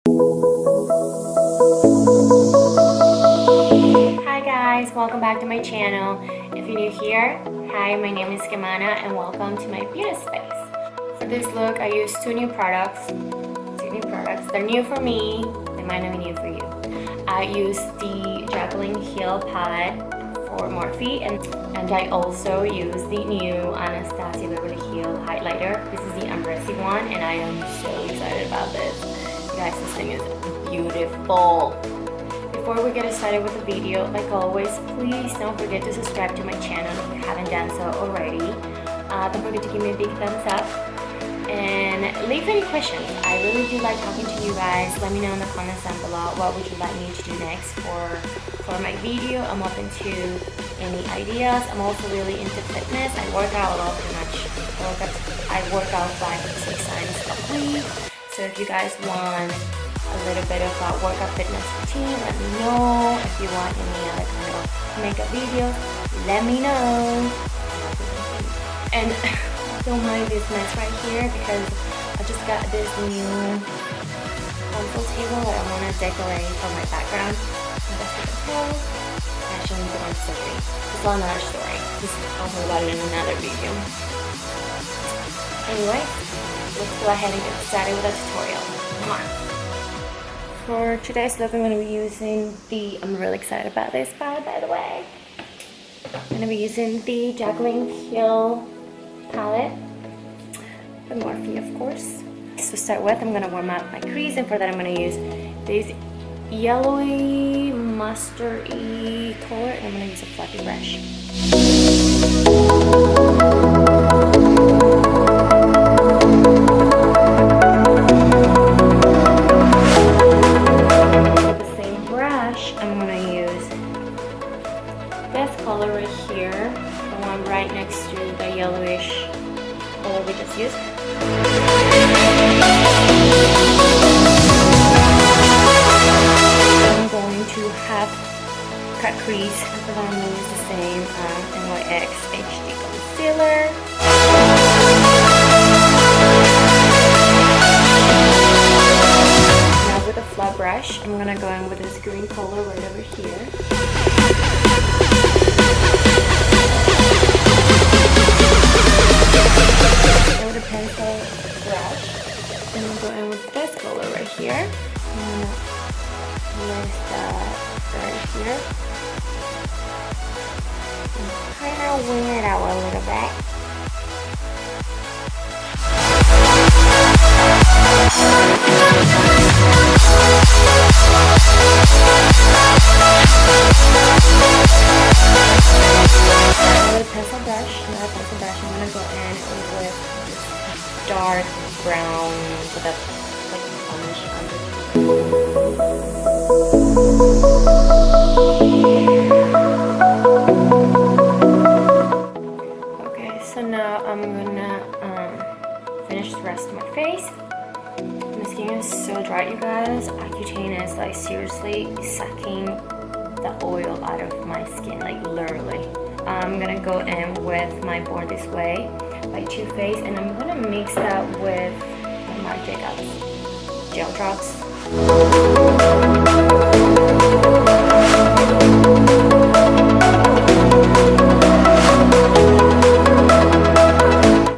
Hi guys, welcome back to my channel. If you're new here, hi, my name is Kemana and welcome to my beauty space. For this look, I used two new products. They're new for me, they might not be new for you. I used the Jaclyn Hill palette for Morphe and I also used the new Anastasia Beverly Hill highlighter. This is the Amrezy one and I am so excited about this. You guys, this thing is beautiful. Before we get started with the video, like always, please don't forget to subscribe to my channel if you haven't done so already. Don't forget to give me a big thumbs up and leave any questions. I really do like talking to you guys. Let me know in the comments down below what would you like me to do next for my video. I'm open to any ideas. I'm also really into fitness. I work out a lot, pretty much. I work out 5 to 6 times a week. So if you guys want a little bit of a workout fitness routine, let me know. If you want any other kind of makeup videos, let me know. And don't mind this mess right here because I just got this new console table that I want to decorate for my background. And that's what it is. Actually, the one surgery. It's another story. I'll talk about it in another video. Anyway, let's go ahead and get started with the tutorial. Come on. For today's look, I'm going to be using I'm really excited about this palette, by the way. I'm going to be using the Jaclyn Hill palette, the Morphe, of course. So to start with, I'm going to warm up my crease, and for that I'm going to use this yellowy, mustardy color, and I'm going to use a fluffy brush. Color right here, the one right next to the yellowish color we just used. I'm going to have cut crease, and for that I'm going to use the same NYX HD concealer. Now with a flat brush, I'm going to go in with this green color right over here. With a pencil brush, and we'll go in with this color right here. And place that right here. And kind of wing it out a little bit. With a pencil brush, another pencil brush, I'm going to go in with dark brown with a like brownish undertone. Okay, so now I'm gonna finish the rest of my face. My skin is so dry, you guys. Accutane is like seriously sucking the oil out of my skin, like literally. I'm gonna go in with my Born This Way by Too Faced, and I'm gonna mix that with my Jacob's gel drops.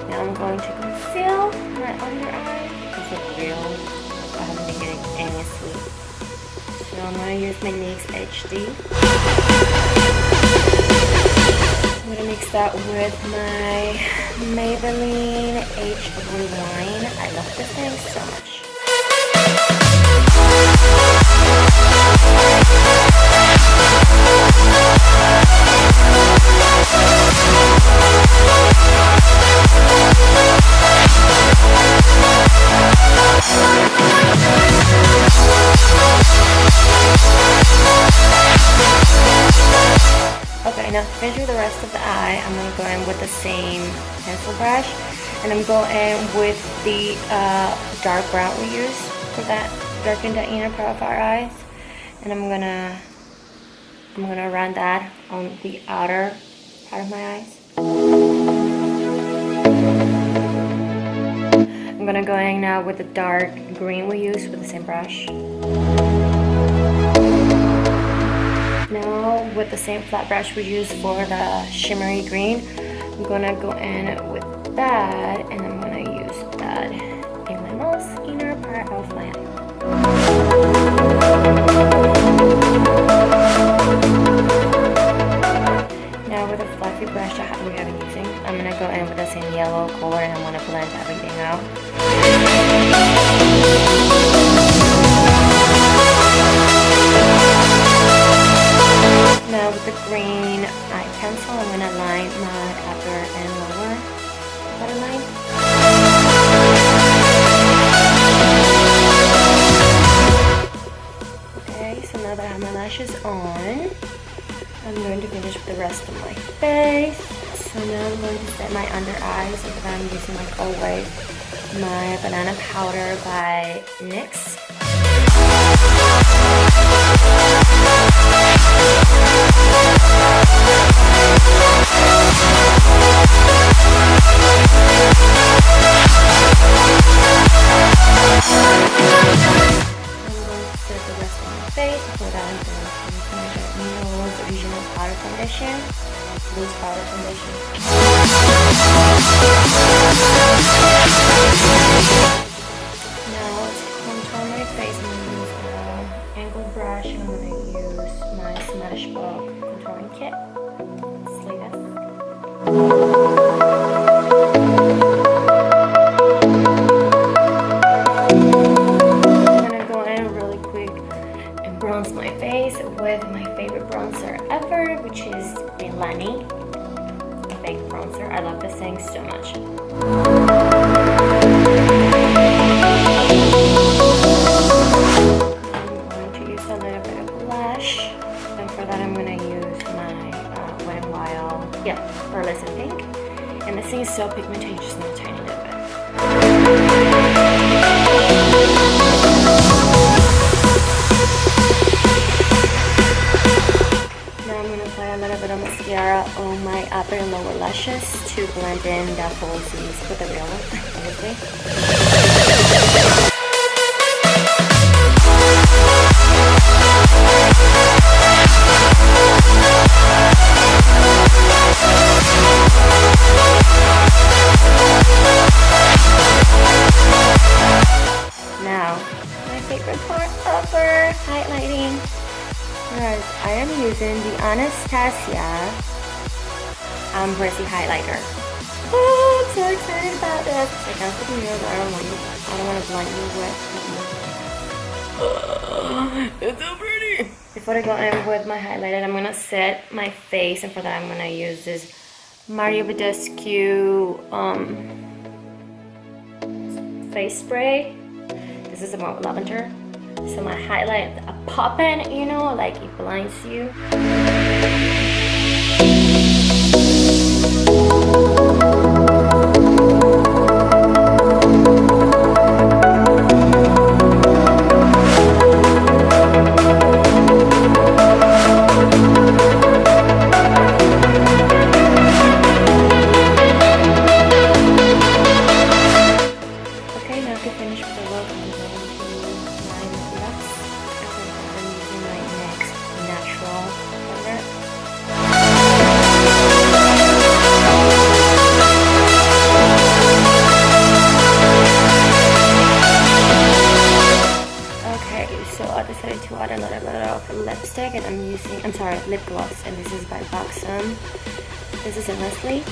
Now I'm going to conceal my under eye because it's real. I haven't been getting any sleep. So I'm gonna use my NYX HD. I'm going to mix that with my Maybelline Age Rewind. I love this thing so much. Okay, now to finish with the rest of the eye, I'm going to go in with the same pencil brush, and I'm going in with the dark brown we used for that darken the inner part of our eyes, and I'm gonna run that on the outer part of my eyes. I'm I'm gonna go in now with the dark green we used with the same brush. Now with the same flat brush we used for the shimmery green, I'm gonna go in with that, and I'm gonna use that in my most inner part of my eye. Now with the fluffy brush that we have been using, I'm gonna go in with the same yellow color, and I'm gonna blend everything out. Now with the green eye pencil, I'm going to line my upper and lower waterline. Okay, so now that I have my lashes on, I'm going to finish with the rest of my face. So now I'm going to set my under eyes, and I'm using, like always, my banana powder by NYX. Original powder foundation, loose powder foundation. Now to contour my face, I'm going to use an angled brush, and I'm going to use my Smashbox contouring kit. It's like this. I'm going to go in really quick and bronze my face with my favorite bronzer ever, which is Beverly fake bronzer. I love this thing so much. I'm going to use a little bit of blush, and for that I'm going to use my Wet n Wild, pearlescent pink. And this thing is so pigmented, just need a tiny little bit. A little bit of mascara on my upper and lower lashes to blend in the falsies with the real one, obviously. Now, my favorite part, upper highlighting. Guys, I am using the Anastasia Amrezy Highlightler. Oh, I'm so excited about this. I can't put the mirror, but I don't want to blind you with. It's so pretty. Before I go in with my highlighter, I'm gonna set my face, and for that I'm gonna use this Mario Badescu face spray. This is about lavender. So my highlight a poppin', you know, like it blinds you. Okay, now to finish with the look, I'm going to decided to add a little bit of lipstick, and I'm sorry, lip gloss, and this is by Buxom. This is in Leslie.